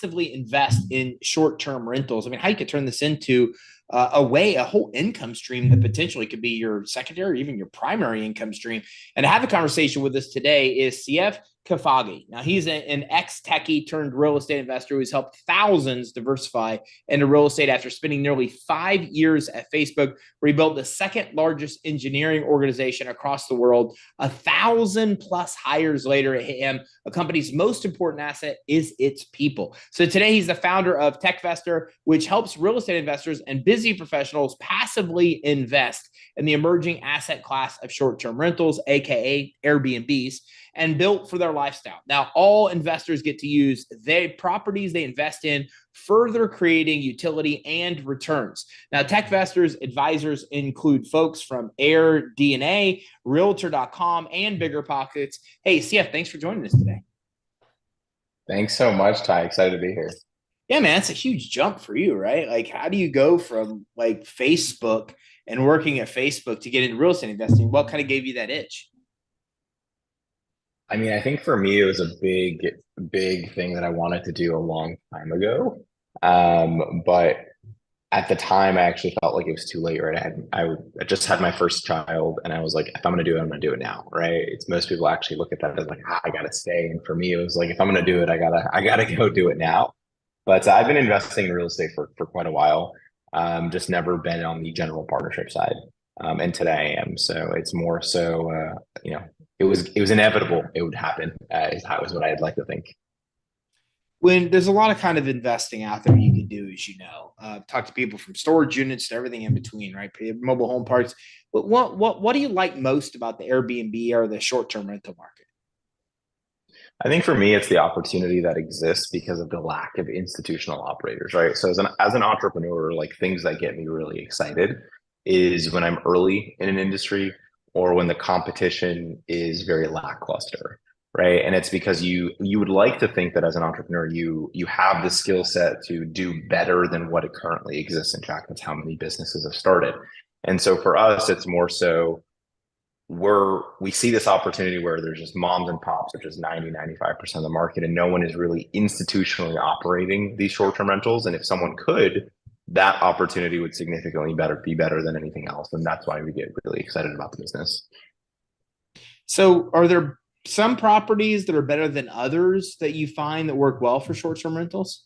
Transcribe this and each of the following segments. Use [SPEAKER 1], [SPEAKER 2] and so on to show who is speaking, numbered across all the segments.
[SPEAKER 1] passively invest in short-term rentals. I mean, how you could turn this into a whole income stream that potentially could be your secondary, or even your primary income stream. And to have a conversation with us today is Sief Khafagi. Now, he's an ex-techie turned real estate investor who's helped thousands diversify into real estate after spending nearly 5 years at Facebook, where he built the second largest engineering organization across the world. 1,000 plus hires later at him, a company's most important asset is its people. So today he's the founder of Techvestor, which helps real estate investors and busy professionals passively invest in the emerging asset class of short-term rentals, aka Airbnbs, and built for their lifestyle. Now, all investors get to use their properties they invest in, further creating utility and returns. Now, Techvestor's advisors include folks from AirDNA, Realtor.com, and Bigger Pockets. Hey, CF, thanks for joining us today.
[SPEAKER 2] Thanks so much, Ty. Excited to be here.
[SPEAKER 1] Yeah, man, it's a huge jump for you, right? Like, how do you go from like Facebook and working at Facebook to get into real estate investing? What kind of gave you that itch?
[SPEAKER 2] I mean, I think for me, it was a big thing that I wanted to do a long time ago. But at the time, I actually felt like it was too late, right? I just had my first child, and I was like, if I'm going to do it, I'm going to do it now, right? It's most people actually look at that as like, I got to stay. And for me, it was like, if I'm going to do it, I gotta go do it now. But I've been investing in real estate for quite a while. Just never been on the general partnership side. And today I am. So it's more so, it was inevitable it would happen. Is what I'd like to think.
[SPEAKER 1] When there's a lot of kind of investing out there you can do, as you know, talk to people from storage units to everything in between, right? Mobile home parks. But what do you like most about the Airbnb or the short-term rental market?
[SPEAKER 2] I think for me, it's the opportunity that exists because of the lack of institutional operators, right? So as an entrepreneur, like things that get me really excited is when I'm early in an industry or when the competition is very lackluster, right? And it's because you would like to think that as an entrepreneur, you have the skill set to do better than what it currently exists. In fact, that's how many businesses have started. And so for us, it's more so we see this opportunity where there's just moms and pops, which is 90, 95% of the market, and no one is really institutionally operating these short-term rentals. And if someone could, that opportunity would significantly be better than anything else. And that's why we get really excited about the business.
[SPEAKER 1] So, are there some properties that are better than others that you find that work well for short-term rentals?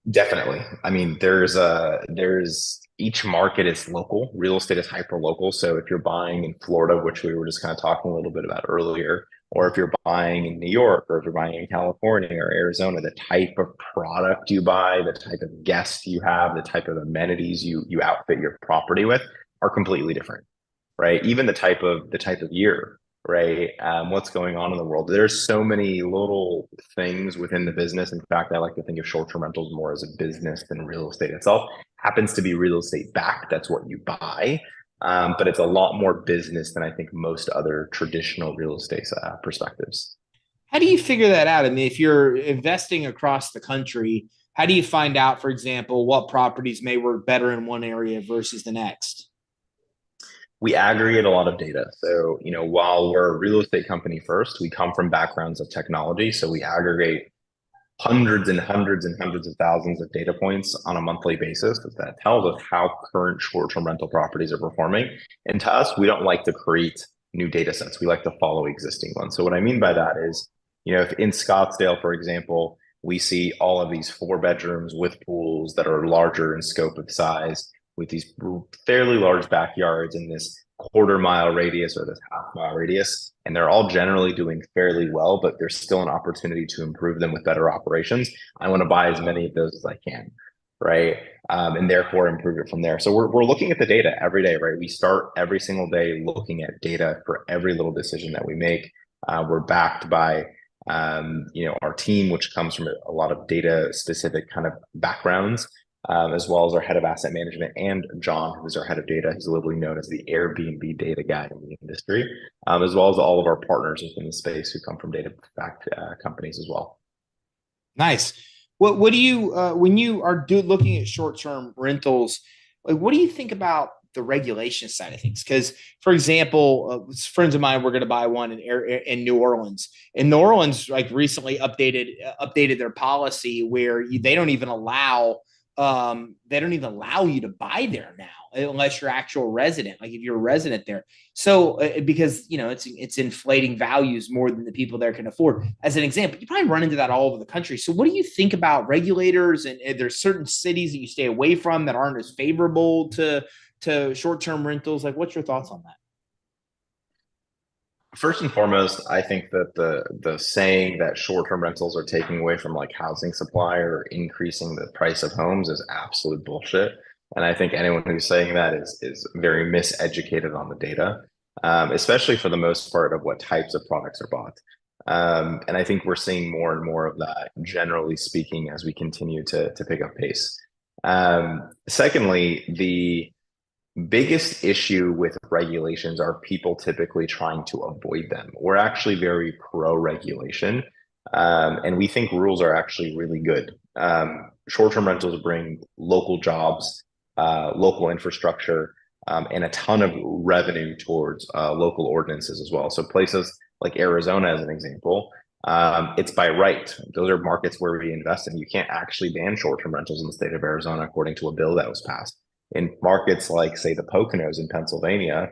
[SPEAKER 2] Definitely. I mean, there's each market is local. Real estate is hyper local. So if you're buying in Florida, which we were just kind of talking a little bit about earlier, or if you're buying in New York, or if you're buying in California or Arizona, the type of product you buy, the type of guests you have, the type of amenities you outfit your property with are completely different, right? Even the type of year, right? What's going on in the world. There's so many little things within the business. In fact, I like to think of short-term rentals more as a business than real estate itself. Happens to be real estate backed. That's what you buy. But it's a lot more business than I think most other traditional real estate perspectives.
[SPEAKER 1] How do you figure that out? I mean, if you're investing across the country, how do you find out, for example, what properties may work better in one area versus the next?
[SPEAKER 2] We aggregate a lot of data. So, while we're a real estate company first, we come from backgrounds of technology. So we aggregate hundreds and hundreds and hundreds of thousands of data points on a monthly basis that tells us how current short-term rental properties are performing. And to us, we don't like to create new data sets. We like to follow existing ones. So what I mean by that is, if in Scottsdale, for example, we see all of these 4 bedrooms with pools that are larger in scope of size, with these fairly large backyards in this quarter-mile radius or this half-mile radius, and they're all generally doing fairly well, but there's still an opportunity to improve them with better operations. I want to buy as many of those as I can, right? And therefore improve it from there. So we're looking at the data every day, right? We start every single day looking at data for every little decision that we make. We're backed by our team, which comes from a lot of data specific kind of backgrounds, as well as our head of asset management and John, who's our head of data. He's literally known as the Airbnb data guy in the industry, as well as all of our partners within the space who come from data-backed companies as well.
[SPEAKER 1] Nice. What do you when you are looking at short-term rentals, like what do you think about the regulation side of things. Because, for example, friends of mine were going to buy one in New Orleans. And New Orleans, like, recently updated their policy where they don't even allow you to buy there now unless you're actual resident, like if you're a resident there. So because it's inflating values more than the people there can afford. As an example, you probably run into that all over the country. So what do you think about regulators, and there's certain cities that you stay away from that aren't as favorable to short-term rentals? Like, what's your thoughts on that?
[SPEAKER 2] First and foremost, I think that the saying that short-term rentals are taking away from like housing supply or increasing the price of homes is absolute bullshit. And I think anyone who's saying that is very miseducated on the data, especially for the most part of what types of products are bought. And I think we're seeing more and more of that, generally speaking, as we continue to pick up pace. Secondly, the biggest issue with regulations are people typically trying to avoid them. We're actually very pro-regulation, and we think rules are actually really good. Short-term rentals bring local jobs, local infrastructure, and a ton of revenue towards local ordinances as well. So places like Arizona, as an example, it's by right. Those are markets where we invest in. You can't actually ban short-term rentals in the state of Arizona, according to a bill that was passed. In markets like, say, the Poconos in Pennsylvania,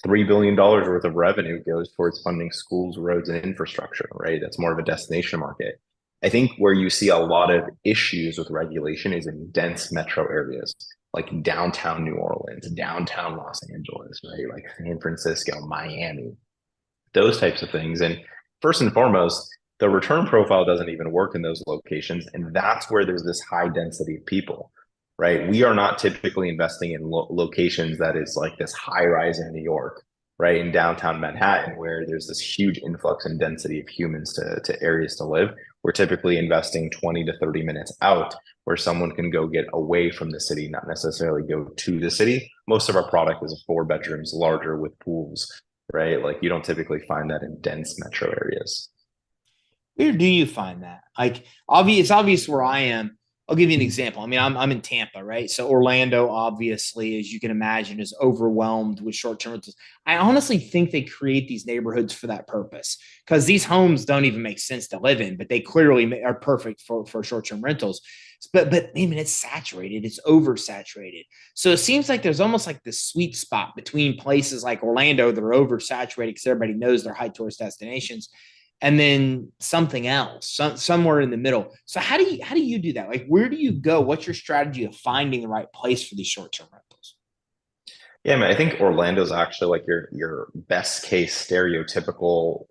[SPEAKER 2] $3 billion worth of revenue goes towards funding schools, roads, and infrastructure, right? That's more of a destination market. I think where you see a lot of issues with regulation is in dense metro areas, like downtown New Orleans, downtown Los Angeles, right? Like San Francisco, Miami, those types of things. And first and foremost, the return profile doesn't even work in those locations. And that's where there's this high density of people, right? We are not typically investing in locations that is like this high rise in New York, right? In downtown Manhattan, where there's this huge influx and density of humans to areas to live. We're typically investing 20 to 30 minutes out where someone can go get away from the city, not necessarily go to the city. Most of our product is 4 bedrooms, larger with pools, right? Like you don't typically find that in dense metro areas.
[SPEAKER 1] Where do you find that? Like, it's obvious where I am. I'll give you an example. I mean, I'm in Tampa, right? So Orlando, obviously, as you can imagine, is overwhelmed with short-term rentals. I honestly think they create these neighborhoods for that purpose, because these homes don't even make sense to live in, but they clearly are perfect for short-term rentals. But I mean, it's saturated. It's oversaturated. So it seems like there's almost like this sweet spot between places like Orlando that are oversaturated because everybody knows they're high tourist destinations, and then something else, somewhere in the middle. So how do you do that? Like, where do you go? What's your strategy of finding the right place for these short-term rentals?
[SPEAKER 2] Yeah, man, I think Orlando's actually like your best case stereotypical,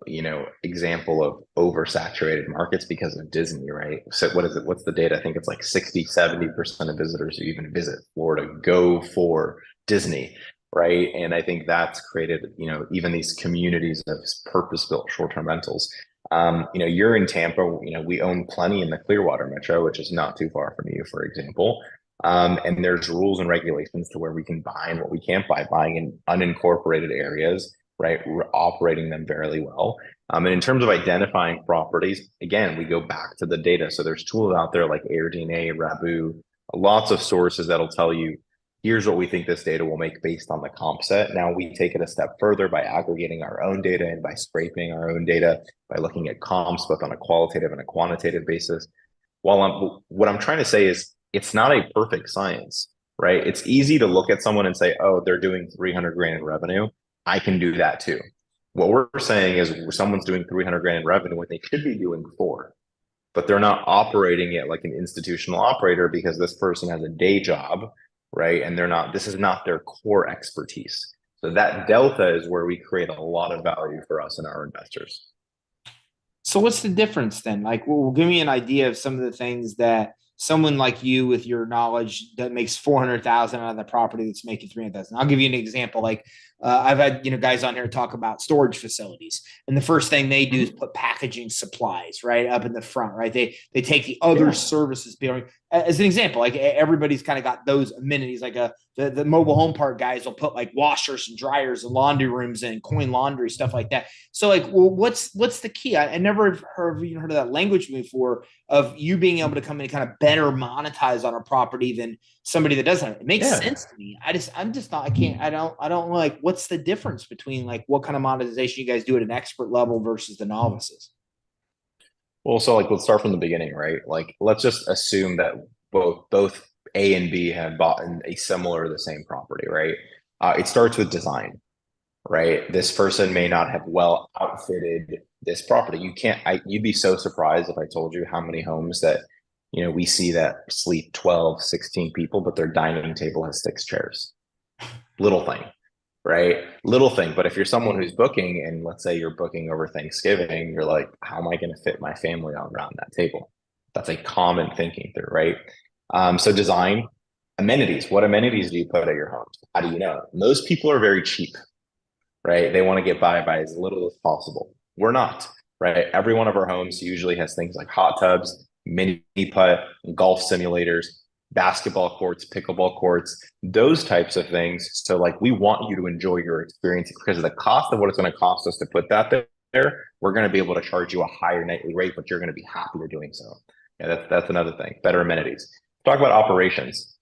[SPEAKER 2] example of oversaturated markets because of Disney, right? So what is it? What's the data? I think it's like 60-70% of visitors who even visit Florida go for Disney, right? And I think that's created, even these communities of purpose-built short-term rentals. You're in Tampa, we own plenty in the Clearwater Metro, which is not too far from you, for example. And there's rules and regulations to where we can buy and what we can't buy, buying in unincorporated areas, right? We're operating them fairly well. And in terms of identifying properties, again, we go back to the data. So there's tools out there like AirDNA, Rabu, lots of sources that'll tell you, here's what we think this data will make based on the comp set. Now we take it a step further by aggregating our own data and by scraping our own data, by looking at comps, both on a qualitative and a quantitative basis. What I'm trying to say is, it's not a perfect science, right? It's easy to look at someone and say, oh, they're doing 300 grand in revenue. I can do that too. What we're saying is someone's doing 300 grand in revenue when they should be doing 4, but they're not operating it like an institutional operator because this person has a day job, right? And this is not their core expertise. So that delta is where we create a lot of value for us and our investors.
[SPEAKER 1] So what's the difference then? Like, well, give me an idea of some of the things that someone like you with your knowledge that makes 400,000 out of the property that's making 300,000. I'll give you an example. Like I've had, guys on here talk about storage facilities, and the first thing they do is put packaging supplies right up in the front, right? They take the other services building as an example. Like everybody's kind of got those amenities. Like the mobile home park guys will put like washers and dryers and laundry rooms and coin laundry, stuff like that. So like, well, what's the key? I never heard of that language before, of you being able to come in and kind of better monetize on a property than somebody that doesn't. It makes
[SPEAKER 2] Yeah.
[SPEAKER 1] sense to me. I'm just not, I can't, I don't like, what's the difference between like what kind of monetization you guys do at an expert level versus the novices?
[SPEAKER 2] Well, so like let's start from the beginning, right? Like let's just assume that both A and B have bought in a similar or the same property, right? It starts with design, right? This person may not have well outfitted this property. You'd be so surprised if I told you how many homes that, we see that sleep 12, 16 people, but their dining table has 6 chairs. Little thing, right? Little thing. But if you're someone who's booking and let's say you're booking over Thanksgiving, you're like, how am I going to fit my family around that table? That's a common thinking through, right? So design, amenities. What amenities do you put at your homes? How do you know? Most people are very cheap, right? They want to get by as little as possible. We're not, right? Every one of our homes usually has things like hot tubs, mini putt, golf simulators, basketball courts, pickleball courts, those types of things. So like we want you to enjoy your experience because of the cost of what it's going to cost us to put that there. We're going to be able to charge you a higher nightly rate, but you're going to be happier doing so. Yeah, that's another thing. Better amenities. Talk about operations.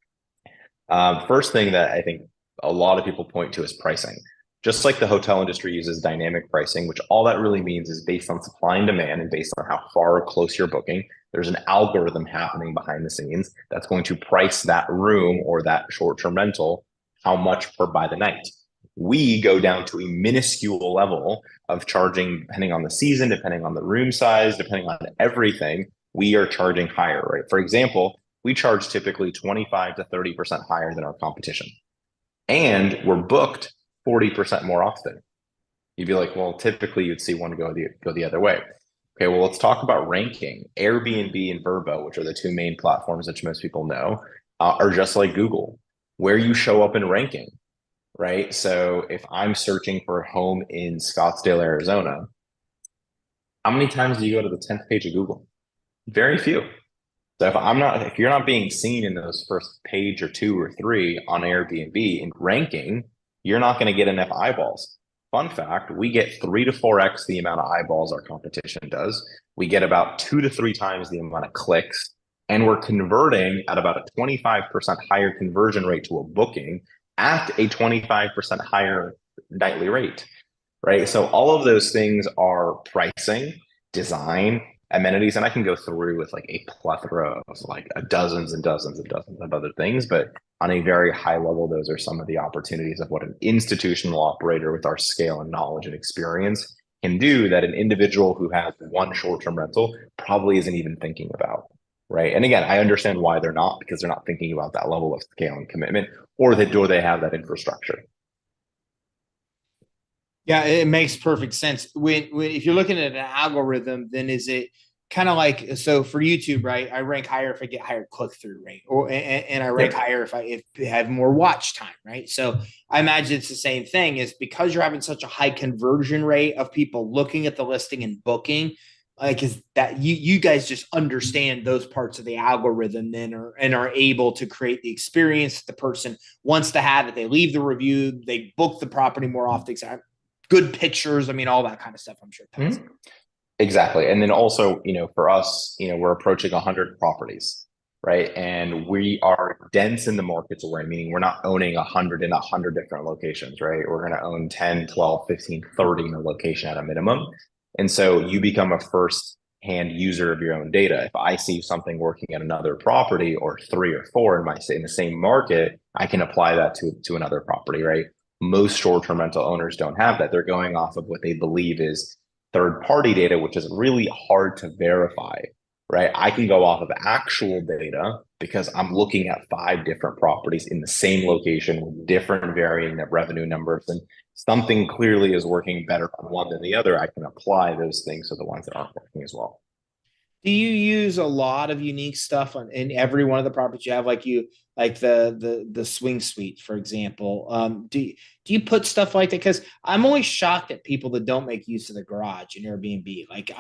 [SPEAKER 2] First thing that I think a lot of people point to is pricing. Just like the hotel industry uses dynamic pricing, which all that really means is based on supply and demand and based on how far or close you're booking, there's an algorithm happening behind the scenes that's going to price that room or that short-term rental how much per by the night. We go down to a minuscule level of charging, depending on the season, depending on the room size, depending on everything, we are charging higher, right? For example, we charge typically 25 to 30% higher than our competition. And we're booked 40% more often. You'd be like, well, typically you'd see one go the other way. Okay, well, let's talk about ranking. Airbnb and Vrbo, which are the two main platforms that most people know, are just like Google, where you show up in ranking, right? So if I'm searching for a home in Scottsdale, Arizona, how many times do you go to the 10th page of Google? Very few. So if you're not being seen in those first page or two or three on Airbnb in ranking, you're not going to get enough eyeballs. Fun fact, we get 3 to 4x the amount of eyeballs our competition does. We get about 2 to 3 times the amount of clicks, and we're converting at about a 25% higher conversion rate to a booking at a 25% higher nightly rate, right? So all of those things are pricing, design, amenities, and I can go through with like a plethora of like dozens and dozens and dozens of other things, but on a very high level, those are some of the opportunities of what an institutional operator with our scale and knowledge and experience can do that an individual who has one short-term rental probably isn't even thinking about, right? And again, I understand why they're not, because they're not thinking about that level of scale and commitment, or they have that infrastructure.
[SPEAKER 1] Yeah, it makes perfect sense. When if you're looking at an algorithm, then is it kind of like, so for YouTube, right? I rank higher if I get higher click through rate, or and I rank higher if I have more watch time, right? So I imagine it's the same thing. Is because you're having such a high conversion rate of people looking at the listing and booking. Like, is that you guys just understand those parts of the algorithm then, and are able to create the experience the person wants to have, that they leave the review, they book the property more often, good pictures. I mean, all that kind of stuff, I'm sure.
[SPEAKER 2] Mm-hmm. Exactly. And then also, for us, we're approaching 100 properties, right? And we are dense in the markets we're in, meaning we're not owning 100 in 100 different locations, right? We're going to own 10, 12, 15, 30 in a location at a minimum. And so you become a first hand user of your own data. If I see something working at another property or 3 or 4 in the same market, I can apply that to another property, right? Most short-term rental owners don't have that. They're going off of what they believe is third-party data, which is really hard to verify, right? I can go off of actual data because I'm looking at 5 different properties in the same location with different varying revenue numbers, and something clearly is working better on one than the other. I can apply those things to the ones that aren't working as well.
[SPEAKER 1] Do you use a lot of unique stuff in every one of the properties you have, like the swing suite, for example? Do you put stuff like that? Because I'm always shocked at people that don't make use of the garage in Airbnb. Like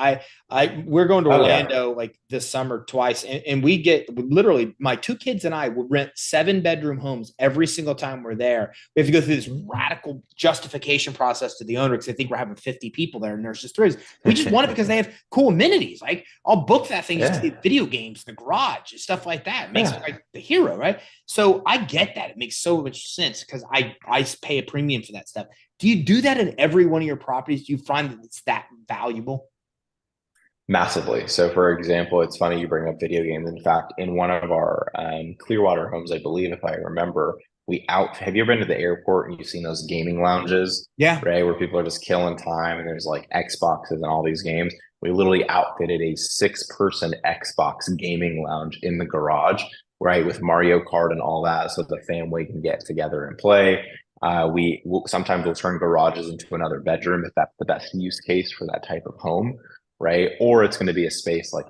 [SPEAKER 1] we're going to Orlando like this summer twice, and we get literally, my 2 kids and I would rent 7-bedroom homes every single time we're there. We have to go through this radical justification process to the owner because they think we're having 50 people there, and there's just 3. We just want it because they have cool amenities. Like, I'll book that thing just to get video games, the garage, and stuff like that. It makes me like the hero, right? So I get that. It makes so much sense because I pay a premium for that stuff. Do you do that in every one of your properties? Do you find that it's that valuable?
[SPEAKER 2] Massively. So, for example, it's funny you bring up video games. In fact, in one of our Clearwater homes, I believe, if I remember, have you ever been to the airport and you've seen those gaming lounges,
[SPEAKER 1] Yeah.
[SPEAKER 2] right? Where people are just killing time and there's like Xboxes and all these games. We literally outfitted a 6-person Xbox gaming lounge in the garage, right? With Mario Kart and all that. So the family can get together and play. Sometimes we'll turn garages into another bedroom if that's the best use case for that type of home, right? Or it's going to be a space like,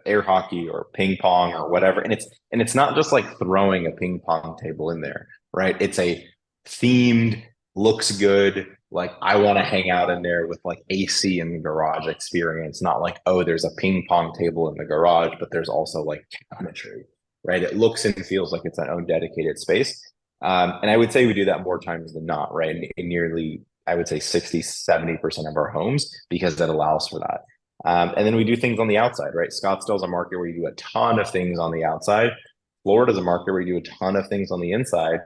[SPEAKER 2] air hockey or ping pong or whatever. And it's not just like throwing a ping pong table in there, right? It's a themed, looks good. Like I want to hang out in there with like AC in the garage experience, not like, oh, there's a ping pong table in the garage, but there's also like cabinetry, right? It looks and feels like it's an own dedicated space. And I would say we do that more times than not, right? In nearly, I would say 60-70% of our homes because that allows for that. And then we do things on the outside, right? Scottsdale's a market where you do a ton of things on the outside. Florida's a market where you do a ton of things on the inside,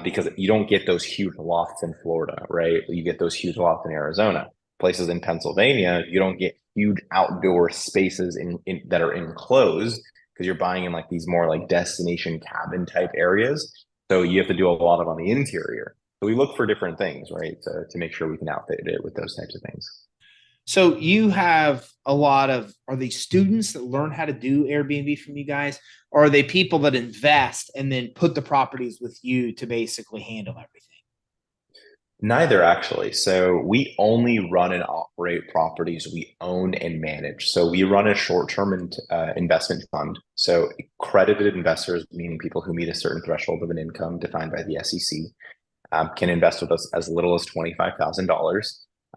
[SPEAKER 2] because you don't get those huge lofts in Florida, right? You get those huge lofts in Arizona. Places in Pennsylvania, you don't get huge outdoor spaces that are enclosed because you're buying in like these more like destination cabin type areas. So you have to do a lot of on the interior. So we look for different things, right? To make sure we can outfit it with those types of things.
[SPEAKER 1] So you have a lot of, are they students that learn how to do Airbnb from you guys? Or are they people that invest and then put the properties with you to basically handle everything?
[SPEAKER 2] Neither actually. So we only run and operate properties we own and manage. So we run a short-term investment fund. So accredited investors, meaning people who meet a certain threshold of an income defined by the SEC, can invest with us as little as $25,000.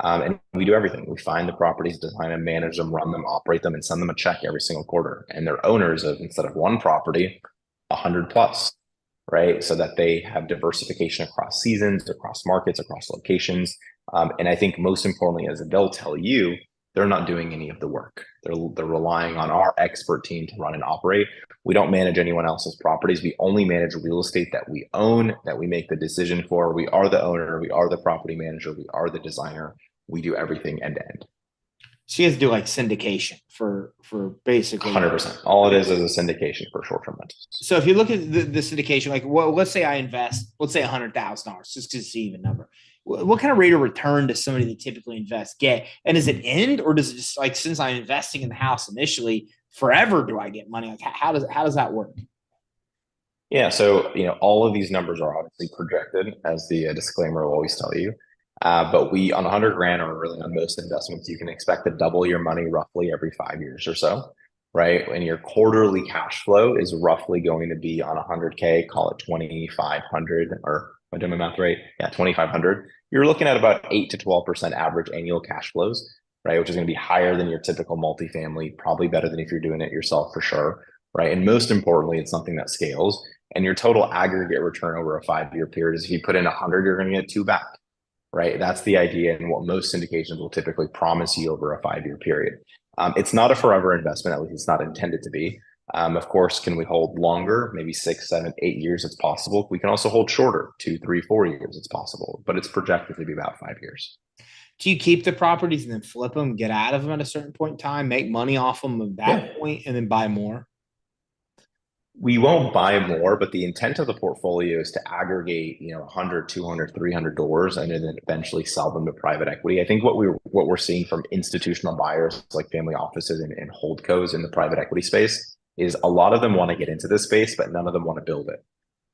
[SPEAKER 2] And we do everything. We find the properties, design them, manage them, run them, operate them, and send them a check every single quarter. And they're owners of, instead of one property, 100 plus, right? So that they have diversification across seasons, across markets, across locations. And I think most importantly, as they'll tell you, they're not doing any of the work. They're relying on our expert team to run and operate. We don't manage anyone else's properties. We only manage real estate that we own, that we make the decision for. We are the owner. We are the property manager. We are the designer. We do everything end to end.
[SPEAKER 1] So you guys do like syndication for basically
[SPEAKER 2] 100%. All it is a syndication for short-term rentals.
[SPEAKER 1] So if you look at the syndication, like, well, let's say I invest, let's say $100,000, just to see even number. What kind of rate of return does somebody that typically invests get? And does it end, or does it just, like, since I'm investing in the house initially, forever do I get money? Like, how does that work?
[SPEAKER 2] Yeah, so all of these numbers are obviously projected, as the disclaimer will always tell you. But we, on 100 grand, or really on most investments, you can expect to double your money roughly every 5 years or so, right? And your quarterly cash flow is roughly going to be on 100K, call it 2,500, or am I doing my math right? Yeah, 2,500. You're looking at about 8 to 12% average annual cash flows, right? Which is going to be higher than your typical multifamily, probably better than if you're doing it yourself for sure, right? And most importantly, it's something that scales. And your total aggregate return over a 5-year period is, if you put in 100, you're going to get 2 back, right? That's the idea, and what most syndications will typically promise you over a 5-year period. It's not a forever investment, at least it's not intended to be. Of course, can we hold longer? Maybe 6, 7, 8 years? It's possible. We can also hold shorter, 2, 3, 4 years. It's possible, but it's projected to be about 5 years.
[SPEAKER 1] Do you keep the properties and then flip them, get out of them at a certain point in time, make money off them at that point, and then buy more?
[SPEAKER 2] We won't buy more, but the intent of the portfolio is to aggregate, 100, 200, 300 doors and then eventually sell them to private equity. I think what we're seeing from institutional buyers like family offices and holdcos in the private equity space is a lot of them want to get into this space, but none of them want to build it,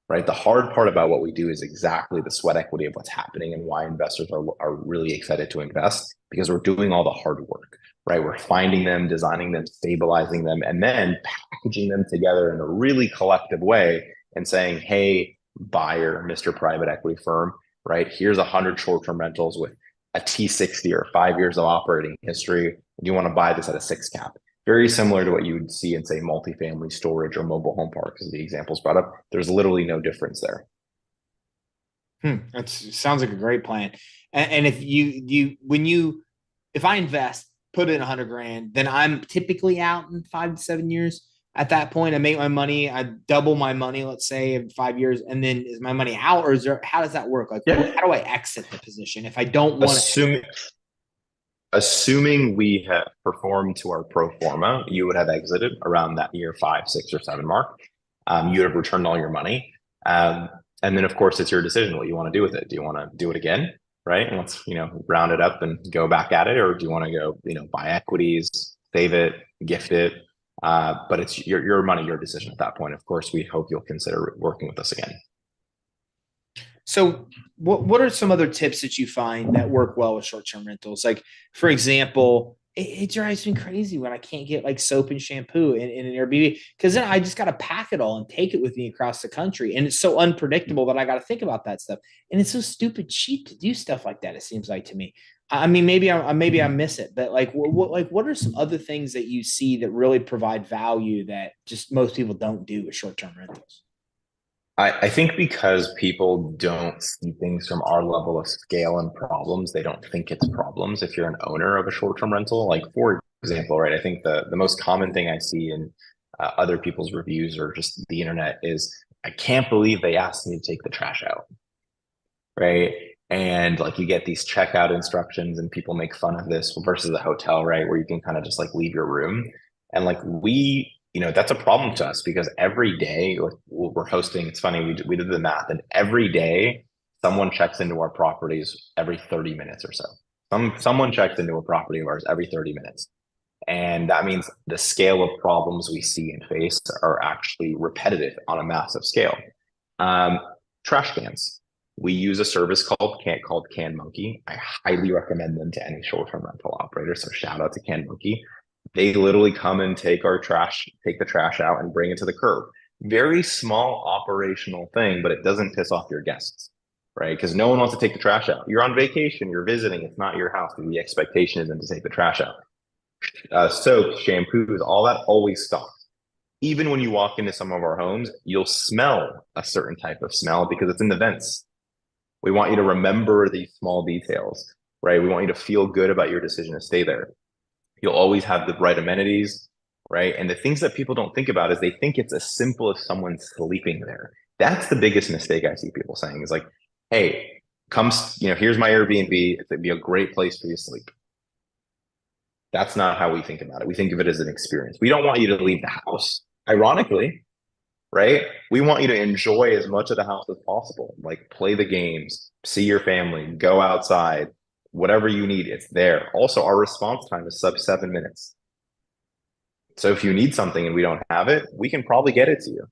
[SPEAKER 2] right? The hard part about what we do is exactly the sweat equity of what's happening and why investors are really excited to invest, because we're doing all the hard work, right? We're finding them, designing them, stabilizing them, and then packaging them together in a really collective way and saying, hey, buyer, Mr. Private Equity Firm, right? Here's 100 short-term rentals with a T60 or 5 years of operating history. You want to buy this at a 6 cap. Very similar to what you would see in, say, multifamily storage or mobile home parks, as the examples brought up. There's literally no difference there.
[SPEAKER 1] That sounds like a great plan. And if if I invest, put in 100 grand, then I'm typically out in 5 to 7 years. at that point? I make my money, I double my money, let's say in 5 years, and then is my money out, or is there, how does that work? Like,
[SPEAKER 2] Yeah.
[SPEAKER 1] how do I exit the position if I don't want to?
[SPEAKER 2] Assuming assuming we have performed to our pro forma, you would have exited around that year 5, 6, or 7 mark. You would have returned all your money. And then of course it's your decision what you want to do with it. Do you want to do it again? Right. And let's, round it up and go back at it, or do you want to go, buy equities, save it, gift it? But it's your money, your decision at that point. Of course, we hope you'll consider working with us again.
[SPEAKER 1] So what are some other tips that you find that work well with short-term rentals? Like, for example, it drives me crazy when I can't get like soap and shampoo in an Airbnb, because then I just got to pack it all and take it with me across the country. And it's so unpredictable that I got to think about that stuff. And it's so stupid cheap to do stuff like that, it seems like to me. I mean, maybe I miss it, but like what are some other things that you see that really provide value that just most people don't do with short-term rentals?
[SPEAKER 2] I think because people don't see things from our level of scale and problems, they don't think it's problems. If you're an owner of a short-term rental, like for example, right, I think the most common thing I see in other people's reviews or just the internet is, I can't believe they asked me to take the trash out, right? And like you get these checkout instructions and people make fun of this versus a hotel, right? Where you can kind of just like leave your room. And like that's a problem to us because every day like, we're hosting, it's funny, we did the math, and every day someone checks into our properties every 30 minutes or so. Someone checks into a property of ours every 30 minutes. And that means the scale of problems we see and face are actually repetitive on a massive scale. Um, Trash cans. We use a service called Can Monkey. I highly recommend them to any short-term rental operator. So shout out to Can Monkey. They literally come and take the trash out and bring it to the curb. Very small operational thing, but it doesn't piss off your guests, right? Because no one wants to take the trash out. You're on vacation, you're visiting, it's not your house. And the expectation isn't to take the trash out. Soap, shampoos, all that always stops. Even when you walk into some of our homes, you'll smell a certain type of smell because it's in the vents. We want you to remember these small details, right? We want you to feel good about your decision to stay there. You'll always have the right amenities, right? And the things that people don't think about is they think it's as simple as someone sleeping there. That's the biggest mistake I see people saying is like, hey, here's my Airbnb. It'd be a great place for you to sleep. That's not how we think about it. We think of it as an experience. We don't want you to leave the house, ironically, right? We want you to enjoy as much of the house as possible, like play the games, see your family, go outside, whatever you need, it's there. Also, our response time is sub 7 minutes. So if you need something and we don't have it, we can probably get it to you,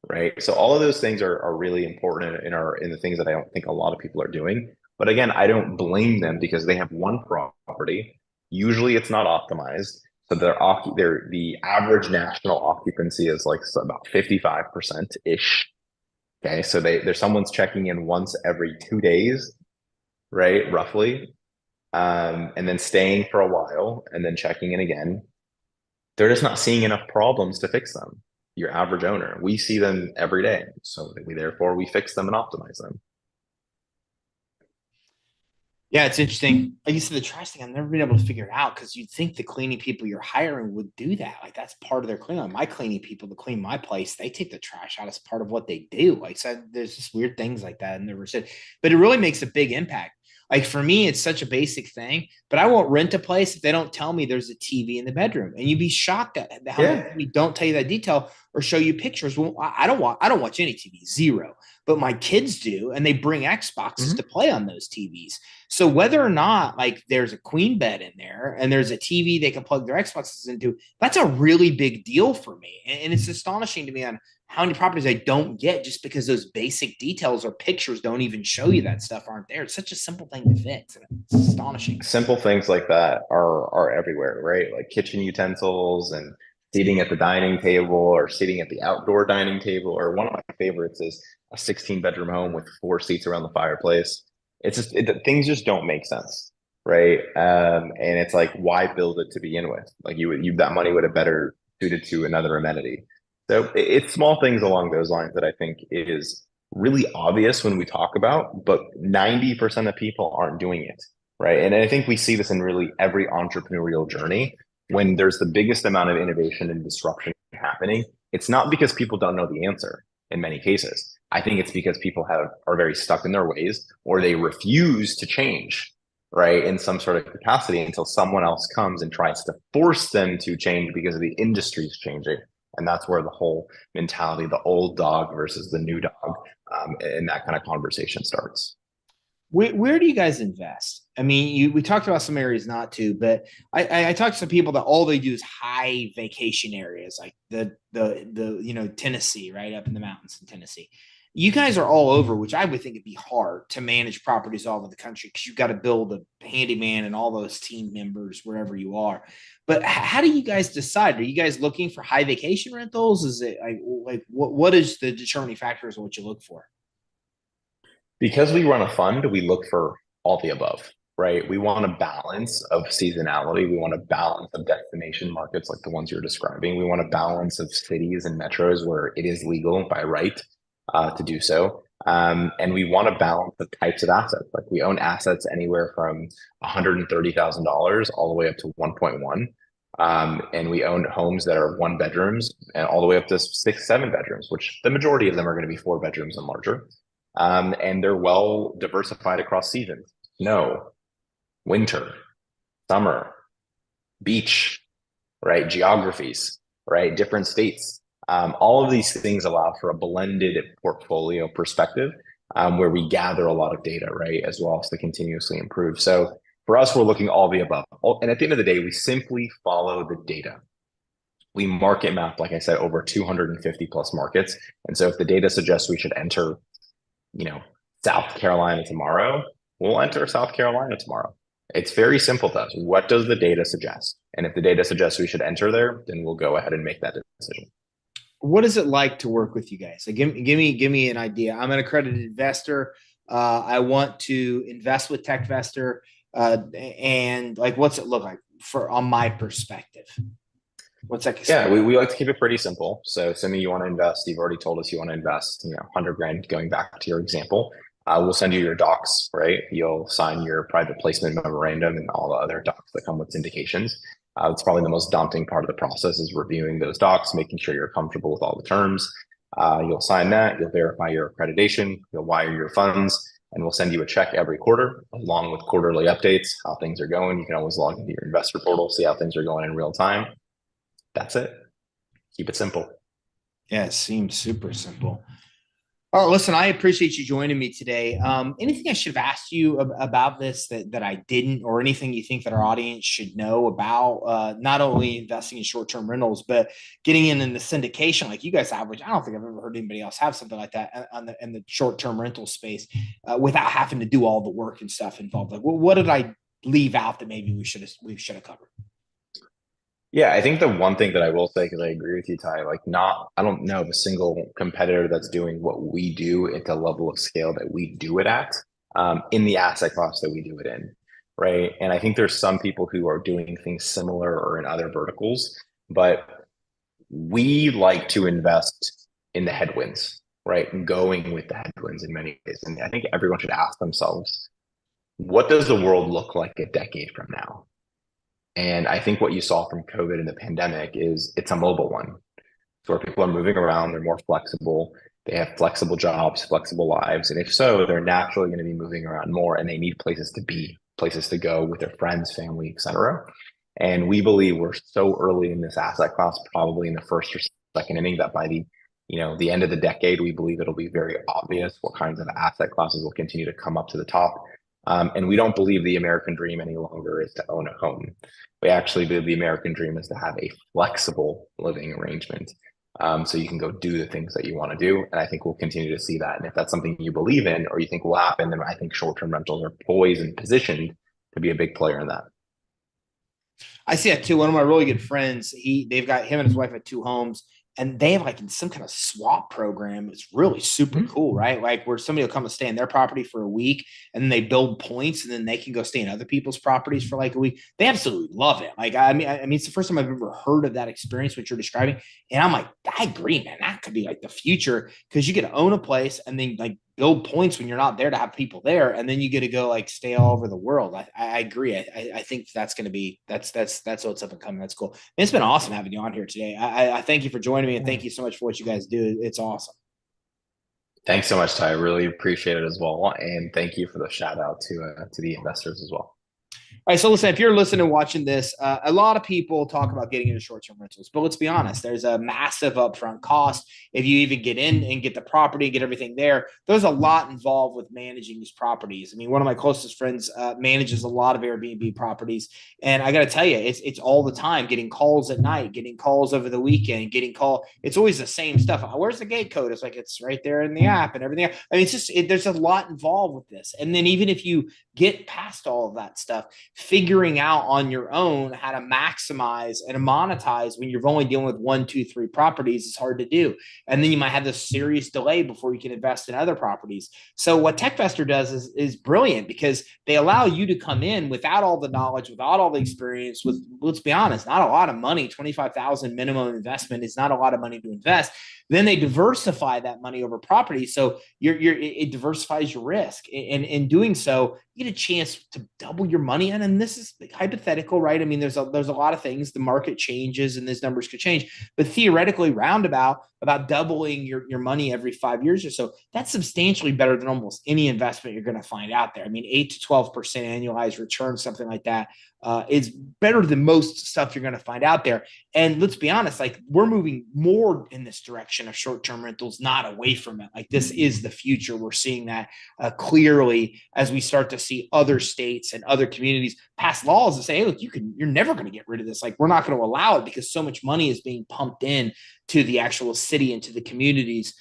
[SPEAKER 2] right? So all of those things are really important in the things that I don't think a lot of people are doing. But again, I don't blame them because they have one property. Usually it's not optimized. So the average national occupancy is like about 55%-ish. Okay. So there's someone's checking in once every 2 days, right? Roughly. And then staying for a while and then checking in again. They're just not seeing enough problems to fix them. Your average owner, we see them every day. So therefore we fix them and optimize them.
[SPEAKER 1] Yeah, it's interesting. Like you said, the trash thing, I've never been able to figure it out because you'd think the cleaning people you're hiring would do that. Like that's part of their cleaning. Like my cleaning people to clean my place, they take the trash out as part of what they do. Like so there's just weird things like that. And never said, but it really makes a big impact. Like for me, it's such a basic thing, but I won't rent a place if they don't tell me there's a TV in the bedroom. And you'd be shocked at how much we don't tell you that detail or show you pictures. Well, I don't watch any TV, zero. But my kids do, and they bring Xboxes to play on those TVs. So whether or not like there's a queen bed in there and there's a TV they can plug their Xboxes into, that's a really big deal for me. And it's astonishing to me on how many properties I don't get just because those basic details or pictures don't even show you that stuff aren't there. It's such a simple thing to fix. It's astonishing.
[SPEAKER 2] Simple things like that are everywhere, right? Like kitchen utensils and seating at the dining table or sitting at the outdoor dining table. Or one of my favorites is a 16-bedroom home with 4 seats around the fireplace. It's just things just don't make sense, right? And it's like, why build it to begin with? Like that money would have better suited to another amenity. So it's small things along those lines that I think is really obvious when we talk about, but 90% of people aren't doing it, right? And I think we see this in really every entrepreneurial journey when there's the biggest amount of innovation and disruption happening, it's not because people don't know the answer in many cases. I think it's because people are very stuck in their ways, or they refuse to change, right, in some sort of capacity until someone else comes and tries to force them to change because of the industry's changing. And that's where the whole mentality, the old dog versus the new dog, and that kind of conversation starts.
[SPEAKER 1] Where do you guys invest? I mean, we talked about some areas not to, but I talked to some people that all they do is high vacation areas, like the Tennessee, right up in the mountains in Tennessee. You guys are all over, which I would think it'd be hard to manage properties all over the country because you've got to build a handyman and all those team members wherever you are. But how do you guys decide? Are you guys looking for high vacation rentals? Is it like what is the determining factors of what you look for?
[SPEAKER 2] Because we run a fund, we look for all the above, right? We want a balance of seasonality. We want a balance of destination markets like the ones you're describing. We want a balance of cities and metros where it is legal by right to do so. And we want to balance the types of assets. Like we own assets anywhere from $130,000 all the way up to 1.1. And we own homes that are 1 bedrooms and all the way up to 6, 7 bedrooms, which the majority of them are going to be 4 bedrooms and larger. And they're well diversified across seasons: snow, winter, summer, beach, right? Geographies, right? Different states. All of these things allow for a blended portfolio perspective where we gather a lot of data, right? As well as to continuously improve. So for us, we're looking all the above. And at the end of the day, we simply follow the data. We market map, like I said, over 250 plus markets. And so if the data suggests we should enter South Carolina tomorrow, we'll enter South Carolina tomorrow. It's very simple to us. What does the data suggest? And if the data suggests we should enter there, then we'll go ahead and make that decision.
[SPEAKER 1] What is it like to work with you guys? Like, give me an idea. I'm an accredited investor. I want to invest with Techvestor. And like, what's it look like on my perspective? What's that?
[SPEAKER 2] Yeah, we like to keep it pretty simple. So assuming you want to invest, you've already told us you want to invest, 100 grand, going back to your example. We'll send you your docs, right? You'll sign your private placement memorandum and all the other docs that come with syndications. It's probably the most daunting part of the process is reviewing those docs, making sure you're comfortable with all the terms. You'll sign that, you'll verify your accreditation, you'll wire your funds, and we'll send you a check every quarter along with quarterly updates, how things are going. You can always log into your investor portal, see how things are going in real time. That's it. Keep it simple.
[SPEAKER 1] Yeah, it seems super simple. All right, listen, I appreciate you joining me today. Anything I should have asked you about this that I didn't, or anything you think that our audience should know about not only investing in short-term rentals, but getting in the syndication like you guys have, which I don't think I've ever heard anybody else have something like that in the short-term rental space without having to do all the work and stuff involved. Like, what did I leave out that maybe we should have covered?
[SPEAKER 2] Yeah, I think the one thing that I will say, because I agree with you, Ty, I don't know of a single competitor that's doing what we do at the level of scale that we do it at, in the asset class that we do it in, right? And I think there's some people who are doing things similar or in other verticals, but we like to invest in the headwinds, right? And going with the headwinds in many ways. And I think everyone should ask themselves, what does the world look like a decade from now? And I think what you saw from COVID and the pandemic is it's a mobile one. So where people are moving around, they're more flexible, they have flexible jobs, flexible lives. And if so, they're naturally going to be moving around more and they need places to be, places to go with their friends, family, etc. And we believe we're so early in this asset class, probably in the first or second inning, that by the end of the decade, we believe it'll be very obvious what kinds of asset classes will continue to come up to the top. And we don't believe the American dream any longer is to own a home. We actually believe the American dream is to have a flexible living arrangement. So you can go do the things that you want to do. And I think we'll continue to see that. And if that's something you believe in or you think will happen, then I think short-term rentals are poised and positioned to be a big player in that.
[SPEAKER 1] I see that too. One of my really good friends, they've got him and his wife had 2 homes, and they have like some kind of swap program. It's really super cool, right? Like where somebody will come and stay in their property for a week and then they build points and then they can go stay in other people's properties for like a week. They absolutely love it. Like, I mean, it's the first time I've ever heard of that experience, what you're describing. And I'm like, I agree, man, that could be like the future because you get to own a place and then like build points when you're not there to have people there, and then you get to go like stay all over the world. I agree. I think that's going to be that's what's up and coming. That's cool. And it's been awesome having you on here today. I thank you for joining me, and thank you so much for what you guys do. It's awesome.
[SPEAKER 2] Thanks so much, Ty. I really appreciate it as well. And thank you for the shout out to the investors as well.
[SPEAKER 1] All right, so listen, if you're listening and watching this, a lot of people talk about getting into short-term rentals, but let's be honest, there's a massive upfront cost. If you even get in and get the property, get everything there, there's a lot involved with managing these properties. I mean, one of my closest friends manages a lot of Airbnb properties, and I got to tell you, it's all the time, getting calls at night, getting calls over the weekend, it's always the same stuff. Where's the gate code? It's like, it's right there in the app and everything. I mean, it's just, there's a lot involved with this. And then even if you get past all of that stuff, figuring out on your own how to maximize and monetize when you're only dealing with 1, 2, 3 properties is hard to do. And then you might have this serious delay before you can invest in other properties. So what Techvestor does is brilliant, because they allow you to come in without all the knowledge, without all the experience, with, let's be honest, not a lot of money. 25,000 minimum investment is not a lot of money to invest. Then they diversify that money over property. So it diversifies your risk. And in doing so, you get a chance to double your money. And this is hypothetical, right? I mean, there's a lot of things. The market changes and these numbers could change. But theoretically, roundabout, about doubling your money every 5 years or so, that's substantially better than almost any investment you're going to find out there. I mean, 8 to 12% annualized return, something like that, is better than most stuff you're going to find out there. And let's be honest, like, we're moving more in this direction of short-term rentals, not away from it. Like, this is the future. We're seeing that clearly as we start to see other states and other communities pass laws that say, hey, look, you're never going to get rid of this. Like, we're not going to allow it, because so much money is being pumped in to the actual city, into the communities,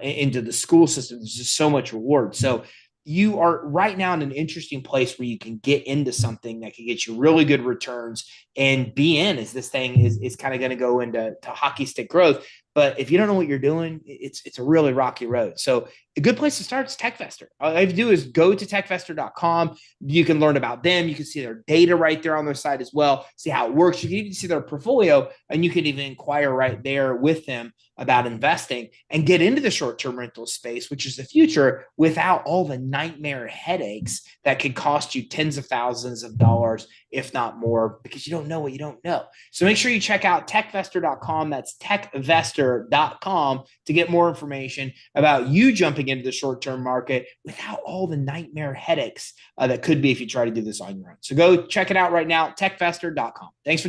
[SPEAKER 1] into the school system. There's just so much reward. So you are right now in an interesting place where you can get into something that can get you really good returns and be in, as this thing is kind of going to go into hockey stick growth. But if you don't know what you're doing, it's a really rocky road. So a good place to start is Techvestor. All you have to do is go to techvestor.com. You can learn about them. You can see their data right there on their site as well, see how it works. You can even see their portfolio, and you can even inquire right there with them about investing and get into the short-term rental space, which is the future, without all the nightmare headaches that could cost you tens of thousands of dollars, if not more, because you don't know what you don't know. So make sure you check out techvestor.com. That's techvestor.com to get more information about you jumping into the short-term market without all the nightmare headaches that could be if you try to do this on your own. So go check it out right now, techvestor.com. Thanks for